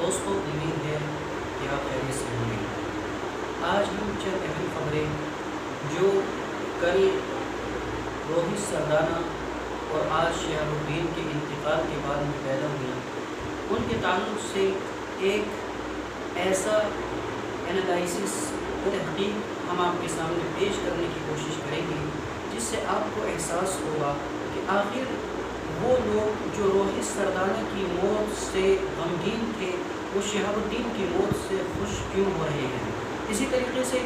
دوستوں امید ہے کہ آپ خیریت سے ہوں گے۔ آج ہم چند اہم خبریں جو کل روہت سردانہ اور آج شہاب الدین کے انتقال کے بعد میں پیدا ہوئی ان کے تعلق سے ایک ایسا انالائسس تحقیق ہم آپ کے سامنے پیش کرنے کی کوشش کریں گے جس سے آپ کو احساس ہوگا کہ آخر وہ لوگ جو روہت سردانہ کی موت سے غمگین تھے وہ شہاب الدین کی موت سے خوش کیوں ہو رہے ہیں۔ اسی طریقے سے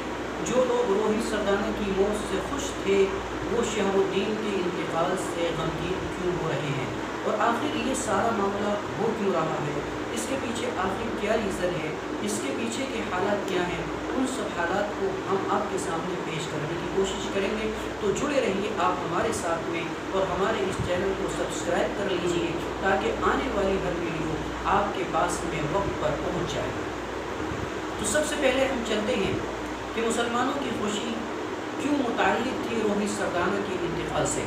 جو لوگ روہت سردانہ کی موت سے خوش تھے وہ شہاب الدین کے انتقال سے غمگین کیوں ہو رہے ہیں، اور آخر یہ سارا معاملہ ہو کیوں رہا ہے، اس کے پیچھے آخر کیا ریزن ہے، اس کے پیچھے کے حالات کیا ہیں، ان سب حالات کو ہم آپ کے سامنے پیش کرنے کی کوشش کریں گے۔ تو جڑے رہیے آپ ہمارے ساتھ میں اور ہمارے اس چینل کو سبسکرائب کر لیجئے تاکہ آنے والی ہر ویڈیو آپ کے پاس میں وقت پر پہنچ جائے۔ تو سب سے پہلے ہم چلتے ہیں کہ مسلمانوں کی خوشی کیوں متعلق تھی روہت سردانہ کے انتقال سے۔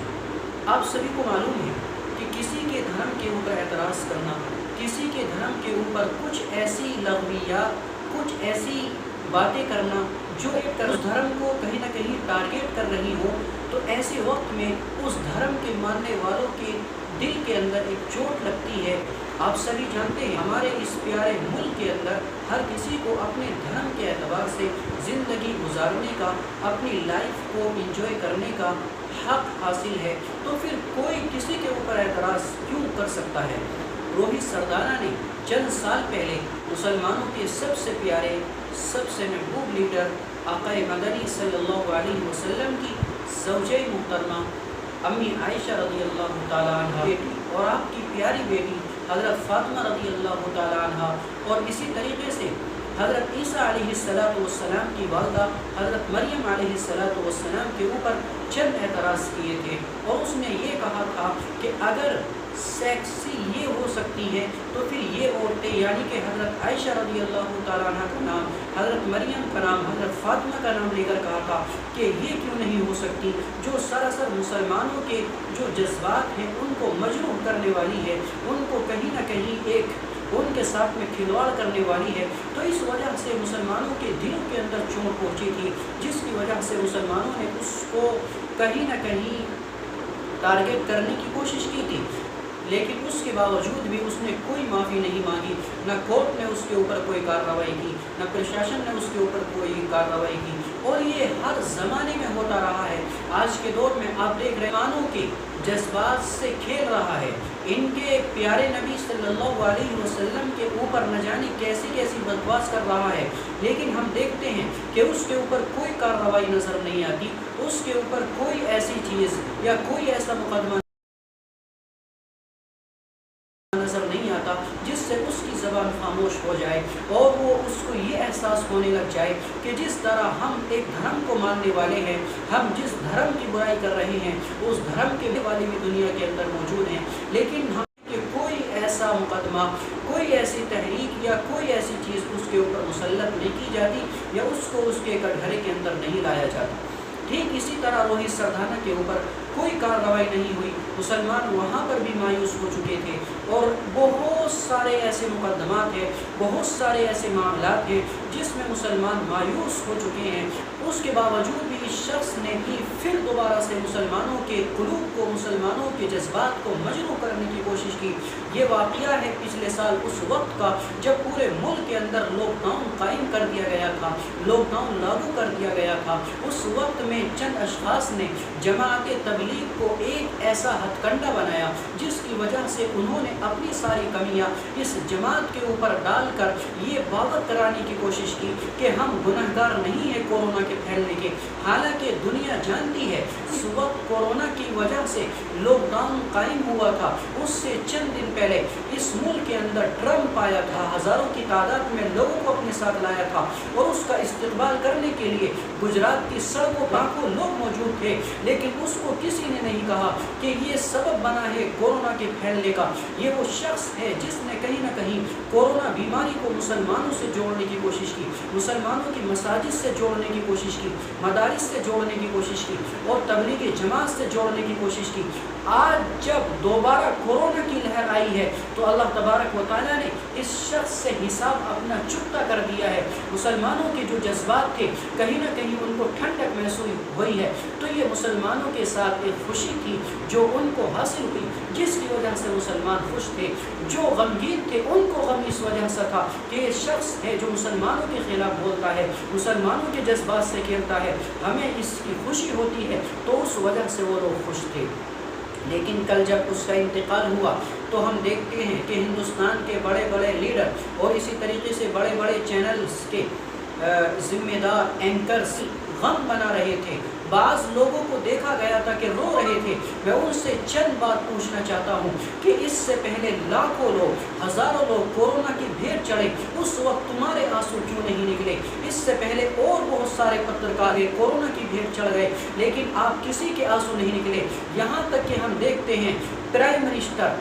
آپ سبھی کو معلوم ہے کہ کسی کے دھرم کے اوپر اعتراض کرنا، کسی کے دھرم کے اوپر کچھ ایسی لغویات، کچھ ایسی باتیں کرنا جو ایک دھرم کو کہیں نہ کہیں ٹارگیٹ کر رہی ہو، تو ایسے وقت میں اس دھرم کے ماننے والوں کے دل کے اندر ایک چوٹ لگتی ہے۔ آپ سبھی جانتے ہیں ہمارے اس پیارے ملک کے اندر ہر کسی کو اپنے دھرم کے اعتبار سے زندگی گزارنے کا، اپنی لائف کو انجوائے کرنے کا حق حاصل ہے، تو پھر کوئی کسی کے اوپر اعتراض کیوں کر سکتا ہے۔ روہت سردانہ نے چند سال پہلے مسلمانوں کے سب سے پیارے، سب سے محبوب لیڈر آقا مدنی صلی اللہ علیہ وسلم کی زوجہ محترمہ امی عائشہ رضی اللہ تعالیٰ عنہ بیٹی اور آپ کی پیاری بیٹی حضرت فاطمہ رضی اللہ تعالیٰ عنہ، اور اسی طریقے سے حضرت عیسیٰ علیہ السلام کی والدہ حضرت مریم علیہ السلام کے اوپر چند اعتراض کیے تھے، اور اس نے یہ کہا تھا کہ اگر سیکسی یہ ہو سکتی ہے تو پھر یہ عورتیں یعنی کہ حضرت عائشہ رضی اللہ تعالیٰ عنہ کا نام، حضرت مریم کا نام، حضرت فاطمہ کا نام لے کر کہا تھا کہ یہ کیوں نہیں ہو سکتی، جو سراسر مسلمانوں کے جو جذبات ہیں ان کو مجروح کرنے والی ہے، ان کو کہیں نہ کہیں ایک ان کے ساتھ میں کھلواڑ کرنے والی ہے۔ تو اس وجہ سے مسلمانوں کے دلوں کے اندر چوٹ پہنچی تھی، جس کی وجہ سے مسلمانوں نے اس کو کہیں نہ کہیں ٹارگیٹ کرنے کی کوشش کی تھی، لیکن اس کے باوجود بھی اس نے کوئی معافی نہیں مانگی، نہ کورٹ نے اس کے اوپر کوئی کارروائی کی، نہ پرشاسن نے اس کے اوپر کوئی کارروائی کی، اور یہ ہر زمانے میں ہوتا رہا ہے۔ آج کے دور میں آپ دیکھ رہے مسلمانوں کے جذبات سے کھیل رہا ہے، ان کے پیارے نبی صلی اللہ علیہ وسلم کے اوپر نہ جانے کیسی کیسی بکواس کر رہا ہے، لیکن ہم دیکھتے ہیں کہ اس کے اوپر کوئی کارروائی نظر نہیں آتی، اس کے اوپر کوئی ایسی چیز یا کوئی ایسا مقدمہ نظر نہیں آتا جس سے اس کی زبان خاموش ہو جائے، اور وہ اس کو یہ احساس ہونے لگ جائے کہ جس طرح ہم ایک دھرم کو ماننے والے ہیں، ہم جس دھرم کی برائی کر رہے ہیں اس دھرم کے والے بھی دنیا کے اندر موجود ہیں، لیکن ہم کہ کوئی ایسا مقدمہ، کوئی ایسی تحریک یا کوئی ایسی چیز اس کے اوپر مسلط نہیں کی جاتی یا اس کو اس کے کٹہرے کے اندر نہیں لایا جاتا۔ ٹھیک اسی طرح روہت سردانہ کے اوپر کوئی کارروائی نہیں ہوئی، مسلمان وہاں پر بھی مایوس ہو چکے تھے، اور بہت سارے ایسے مقدمات ہیں، بہت سارے ایسے معاملات ہیں جس میں مسلمان مایوس ہو چکے ہیں۔ اس کے باوجود بھی اس شخص نے بھی پھر دوبارہ سے مسلمانوں کے قلوب کو، مسلمانوں کے جذبات کو مجروح کرنے کی کوشش کی۔ یہ واقعہ ہے پچھلے سال اس وقت کا جب پورے ملک کے اندر لاک ڈاؤن قائم کر دیا گیا تھا، لاک ڈاؤن لاگو کر دیا گیا تھا۔ اس وقت میں چند اشخاص نے جماعت تبلیغ کو ایک ایسا ہتھ کنڈا بنایا جس کی وجہ سے انہوں نے اپنی ساری کمیاں اس جماعت کے اوپر ڈال کر یہ باور کرانے کی کوشش کی کہ ہم گنہگار نہیں ہیں کورونا کے پھیلنے کے، حالانکہ دنیا جانتی ہے اس وقت کورونا کی وجہ سے لاک ڈاؤن قائم ہوا تھا، اس سے چند دن پہلے اس ملک کے اندر ٹرمپ آیا تھا، ہزاروں کی تعداد میں لوگوں کو اپنے ساتھ لایا تھا، اور اس کا استقبال کرنے کے لیے گجرات کی سڑکوں پر لاکھوں لوگ موجود تھے، لیکن اس کو کسی نے نہیں کہا کہ یہ سبب بنا ہے کورونا کے پھیلنے کا۔ یہ وہ شخص ہے جس نے کہیں نہ کہیں کورونا بیماری کو مسلمانوں سے جوڑنے کی کوشش کی، مسلمانوں کی مساجد سے جوڑنے کی کوشش کی، مدارس سے جوڑنے کی کوشش کی، اور تبلیغ جماعت سے جوڑنے کی کوشش کی۔ آج جب دوبارہ کورونا کی لہر آئی آئی ہے تو اللہ تبارک و تعالیٰ نے اس شخص سے حساب اپنا چکتا کر دیا ہے۔ مسلمانوں کے جو جذبات تھے کہیں نہ کہیں ان کو ٹھنڈک محسوس ہوئی ہے، تو یہ مسلمانوں کے ساتھ ایک خوشی تھی جو ان کو حاصل ہوئی، جس کی وجہ سے مسلمان خوش تھے۔ جو غمگین تھے ان کو غم اس وجہ سے تھا کہ یہ شخص ہے جو مسلمانوں کے خلاف بولتا ہے، مسلمانوں کے جذبات سے کھیلتا ہے، ہمیں اس کی خوشی ہوتی ہے، تو اس وجہ سے وہ لوگ خوش تھے۔ لیکن کل جب اس کا انتقال ہوا تو ہم دیکھتے ہیں کہ ہندوستان کے بڑے بڑے لیڈر اور اسی طریقے سے بڑے بڑے چینلز کے ذمہ دار اینکرز غم بنا رہے تھے۔ بعض لوگوں کو دیکھا گیا تھا کہ رو رہے تھے۔ میں ان سے چند بات پوچھنا چاہتا ہوں کہ اس سے پہلے لاکھوں لوگ، ہزاروں لوگ کورونا کی بھیڑ چڑھے، اس وقت تمہارے آنسو کیوں نہیں نکلے؟ اس سے پہلے اور بہت سارے پترکار کورونا کی بھیڑ چڑھ گئے لیکن آپ کسی کے آنسو نہیں نکلے۔ یہاں تک کہ ہم دیکھتے ہیں پرائم منسٹر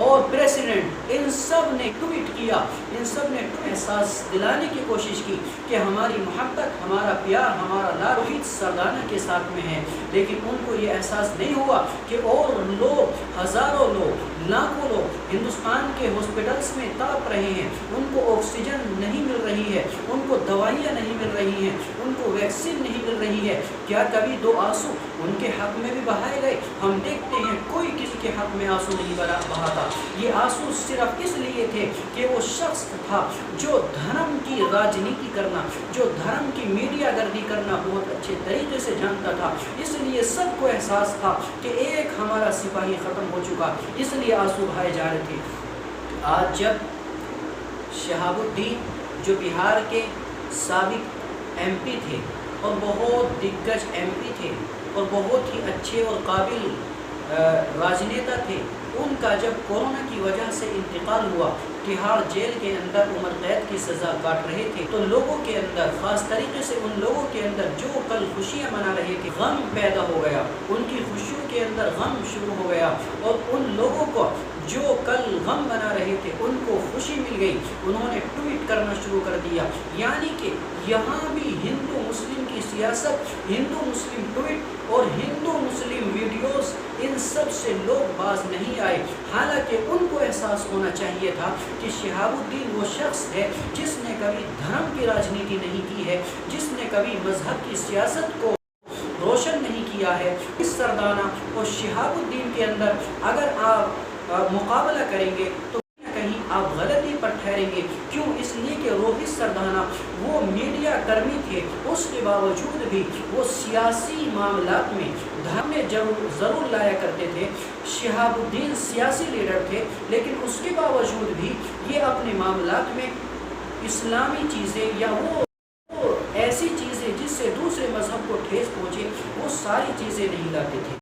اور پریسیڈنٹ ان سب نے ٹویٹ کیا، ان سب نے احساس دلانے کی کوشش کی کہ ہماری محبت، ہمارا پیار، ہمارا روہت سردانا کے ساتھ میں ہے، لیکن ان کو یہ احساس نہیں ہوا کہ اور لوگ، ہزاروں لوگ، لاکھوں لوگ ہندوستان کے ہاسپٹلس میں تڑپ رہے ہیں، ان کو آکسیجن نہیں مل رہی ہے، ان کو دوائیاں نہیں مل رہی ہیں، ان کو ویکسین نہیں مل رہی ہے۔ کیا کبھی دو آنسو ان کے حق میں بھی بہائے گئے؟ ہم دیکھتے ہیں کوئی کسی کے حق میں آنسو نہیں بہا تھا۔ یہ آنسو صرف اس لیے تھے کہ وہ شخص تھا جو دھرم کی راجنیتی کرنا، جو دھرم کی میڈیا گردی کرنا بہت اچھے طریقے سے جانتا تھا، اس لیے سب کو احساس تھا کہ ایک ہمارا سپاہی ختم ہو چکا، اس لیے آنسو بہائے جا رہے تھے۔ آج جب شہاب الدین جو بہار کے سابق ایم پی تھے اور بہت دگج ایم پی تھے اور بہت ہی اچھے اور قابل راجنیتا تھے، ان کا جب کورونا کی وجہ سے انتقال ہوا، تہاڑ جیل کے اندر عمر قید کی سزا کاٹ رہے تھے، تو لوگوں کے اندر، خاص طریقے سے ان لوگوں کے اندر جو کل خوشیاں منا رہے تھے، غم پیدا ہو گیا، ان کی خوشیوں کے اندر غم شروع ہو گیا، اور ان لوگوں کو جو کل غم بنا رہے تھے ان کو خوشی مل گئی، انہوں نے ٹویٹ کرنا شروع کر دیا۔ یعنی کہ یہاں بھی ہندو مسلم کی سیاست، ہندو مسلم ٹویٹ اور ہندو مسلم ویڈیوز، ان سب سے لوگ باز نہیں آئے، حالانکہ ان کو احساس ہونا چاہیے تھا کہ شہاب الدین وہ شخص ہے جس نے کبھی دھرم کی راجنیتی نہیں کی ہے، جس نے کبھی مذہب کی سیاست کو روشن نہیں کیا ہے۔ اس سردانہ اور شہاب الدین کے اندر اگر آپ مقابلہ کریں گے تو کہیں آپ غلطی پر ٹھہریں گے۔ کیوں؟ اس لیے کہ روہت سردانا وہ میڈیا کرمی تھے، اس کے باوجود بھی وہ سیاسی معاملات میں دھرم میں ضرور لایا کرتے تھے۔ شہاب الدین سیاسی لیڈر تھے، لیکن اس کے باوجود بھی یہ اپنے معاملات میں اسلامی چیزیں یا وہ ایسی چیزیں جس سے دوسرے مذہب کو ٹھیس پہنچے، وہ ساری چیزیں نہیں لاتے تھے۔